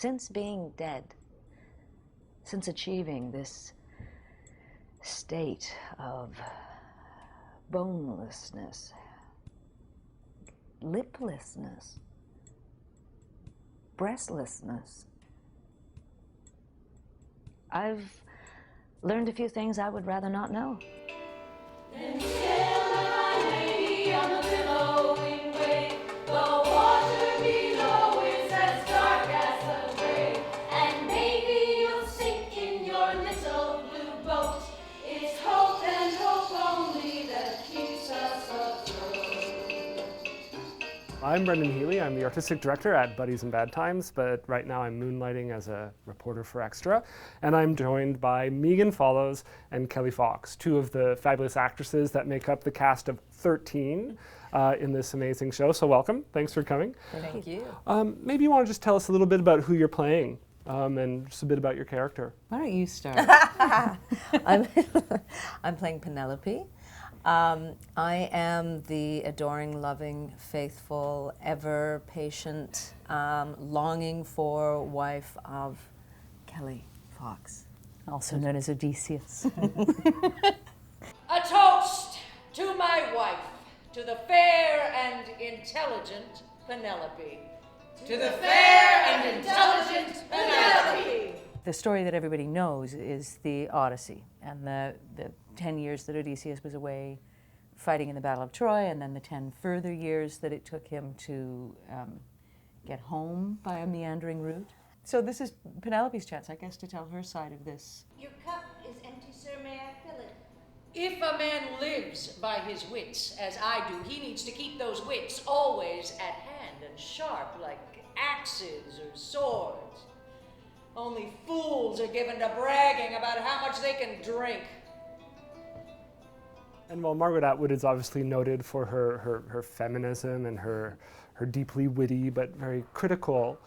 since being dead, since achieving this state of bonelessness, liplessness, breastlessness, I've learned a few things I would rather not know. I'm Brendan Healy. I'm the artistic director at Buddies in Bad Times, but right now I'm moonlighting as a reporter for Extra, and I'm joined by Megan Follows and Kelly Fox, two of the fabulous actresses that make up the cast of 13 in this amazing show. So welcome. Thanks for coming. Thank you. Maybe you want to just tell us a little bit about who you're playing and just a bit about your character. Why don't you start? I'm playing Penelope. I am the adoring, loving, faithful, ever patient, longing for wife of Kelly Fox, also known as Odysseus. A toast to my wife, to the fair and intelligent Penelope. To the fair and intelligent Penelope. The story that everybody knows is the Odyssey and the 10 years that Odysseus was away fighting in the Battle of Troy, and then the 10 further years that it took him to get home by a meandering route. So this is Penelope's chance, I guess, to tell her side of this. Your cup is empty, sir. May I fill it? If a man lives by his wits, as I do, he needs to keep those wits always at hand and sharp like axes or swords. Only fools are given to bragging about how much they can drink. And while Margaret Atwood is obviously noted for her feminism and her deeply witty but very critical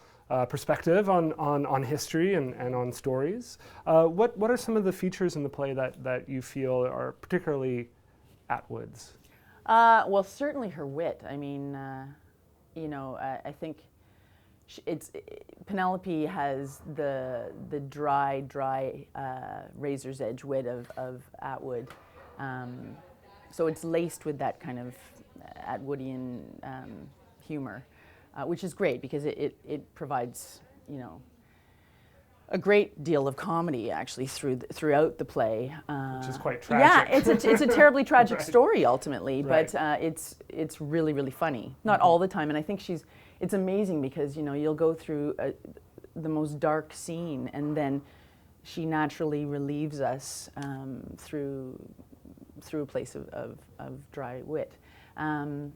perspective on history and on stories, what are some of the features in the play that you feel are particularly Atwood's? Well, certainly her wit. I mean, I think Penelope has the dry razor's edge wit of Atwood. So it's laced with that kind of Atwoodian humor, which is great because it provides, a great deal of comedy actually throughout the play. Which is quite tragic. Yeah, it's a terribly tragic Right. story ultimately, Right. but it's really, really funny. Not all the time, and I think it's amazing because you'll go through the most dark scene, and then she naturally relieves us through a place of dry wit. I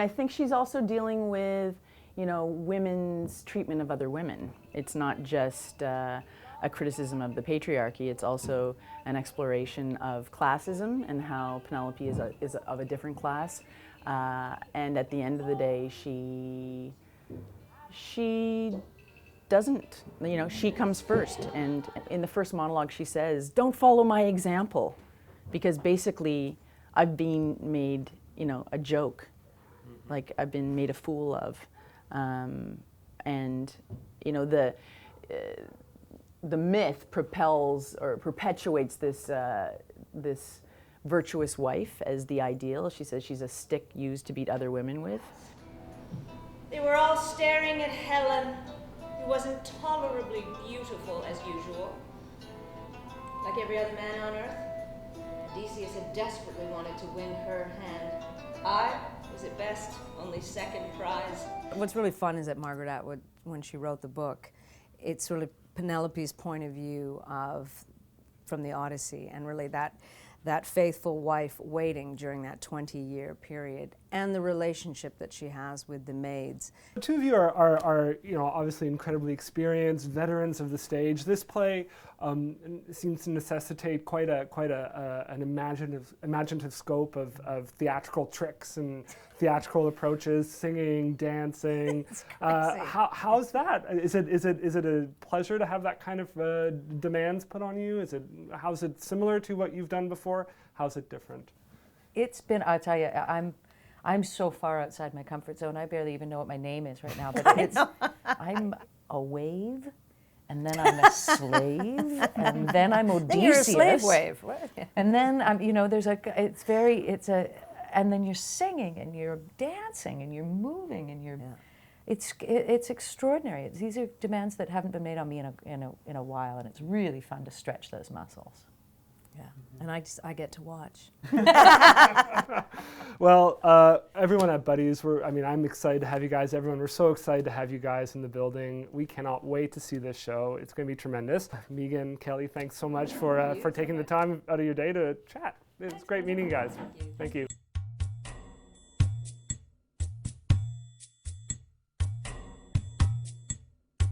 think she's also dealing with, women's treatment of other women. It's not just a criticism of the patriarchy, it's also an exploration of classism and how Penelope is of a different class. And at the end of the day, she doesn't, she comes first. And in the first monologue, she says, "Don't follow my example." Because basically, I've been made, a joke, like I've been made a fool of, and the myth propels or perpetuates this virtuous wife as the ideal. She says she's a stick used to beat other women with. They were all staring at Helen, who was intolerably beautiful as usual. Like every other man on earth, Odysseus had desperately wanted to win her hand. I was at best only second prize. What's really fun is that Margaret Atwood, when she wrote the book, it's sort of Penelope's point of view from the Odyssey, and really that faithful wife waiting during that 20-year period, and the relationship that she has with the maids. The two of you are obviously incredibly experienced veterans of the stage. This play seems to necessitate quite an imaginative scope of theatrical tricks and theatrical approaches, singing, dancing. How's that? Is it a pleasure to have that kind of demands put on you? How's it similar to what you've done before? How's it different? It's been, I'll tell you, I'm so far outside my comfort zone. I barely even know what my name is right now. But I'm a and then I'm a slave, and then I'm Odysseus. Then you're a slave wave. What? And then and then you're singing and you're dancing and you're moving and you're, it's extraordinary. These are demands that haven't been made on me in a while, and it's really fun to stretch those muscles. Yeah, and I get to watch. Well, everyone at Buddies, I'm excited to have you guys. Everyone, we're so excited to have you guys in the building. We cannot wait to see this show. It's going to be tremendous. Megan, Kelly, thanks so much for taking the time out of your day to chat. It's great meeting you guys. Thank you.